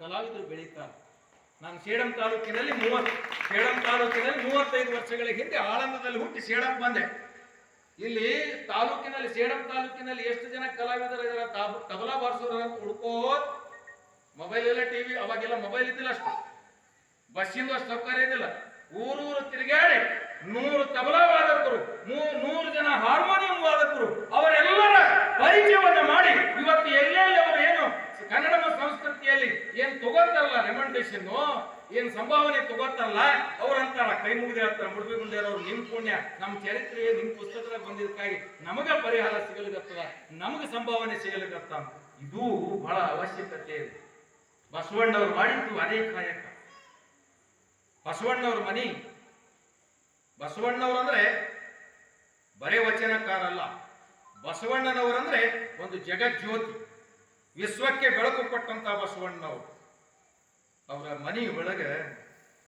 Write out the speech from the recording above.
ಕಲಾವಿದರು ಬೆಳೀತಾರೆ. ನಾನು ಸೇಡಂ ತಾಲೂಕಿನಲ್ಲಿ 35 ವರ್ಷಗಳ ಹಿಂದೆ ಆಳಂದದಲ್ಲಿ ಹುಟ್ಟಿ ಸೇಡಂ ಬಂದೆ. ಇಲ್ಲಿ ತಾಲೂಕಿನಲ್ಲಿ ಸೇಡಂ ತಾಲೂಕಿನಲ್ಲಿ ಎಷ್ಟು ಜನ ಕಲಾವಿದರು ಇದಾರೆ, ತಬಲಾ ಬಾರಿಸೋರು ಅಂತ ಹುಡ್ಕೋದ್. ಮೊಬೈಲ್ ಎಲ್ಲ ಟಿವಿ, ಅವಾಗೆಲ್ಲ ಮೊಬೈಲ್ ಇದ್ದಿಲ್ಲ, ಅಷ್ಟು ಬಸ್ಸಿಂದ ಅಷ್ಟು ಸೌಕರ್ಯ ಇದ್ದಿಲ್ಲ. ಊರೂರು ತಿರುಗಾಡಿ 100 ತಬಲಾ ವಾದಕರು, 100 ಜನ ಹಾರ್ಮೋನಿಯಂ ವಾದಕರು, ಅವರೆಲ್ಲರ ಪರಿಚಯವನ್ನು ಮಾಡಿ ಇವತ್ತು ಎಲ್ಲೆಲ್ಲಿ ಅವರು ಏನು ಕನ್ನಡ ಸಂಸ್ಕೃತಿಯಲ್ಲಿ ಏನ್ ತಗೋತಾರಲ್ಲ, ರೆಕಮೆಂಡೇಶನ್ ಏನ್ ಸಂಭಾವನೆ ತಗೋತಾರಲ್ಲ, ಅವ್ರಂತಾರ ಕೈ ಮುಗಿದ ಹೇಳ್ತಾರ, ಮುಡುಬಿಗುಂಡೇರವ್ರು ನಿಮ್ ಪುಣ್ಯ, ನಮ್ಮ ಚರಿತ್ರೆ ನಿಮ್ ಪುಸ್ತಕದಾಗ ಬಂದಿದ್ದಕ್ಕಾಗಿ ನಮಗ ಪರಿಹಾರ ಸಿಗಲಿಗತ್ತದ, ನಮಗೆ ಸಂಭಾವನೆ ಸಿಗಲಿಗತ್ತ. ಇದು ಬಹಳ ಅವಶ್ಯಕತೆ ಇದೆ. ಬಸವಣ್ಣವ್ರು ಮಾಡಿದ್ದು ಅದೇ ಕಾಯಕ. ಬಸವಣ್ಣವ್ರ ಮನಿ, ಬಸವಣ್ಣವ್ರು ಅಂದ್ರೆ ಬರೇ ವಚನಕಾರಲ್ಲ, ಬಸವಣ್ಣನವರಂದ್ರೆ ಒಂದು ಜಗಜ್ಯೋತಿ, ವಿಶ್ವಕ್ಕೆ ಬೆಳಕು ಕೊಟ್ಟಂತ ಬಸವಣ್ಣನವರು. ಅವರ ಮನಿ ಒಳಗೆ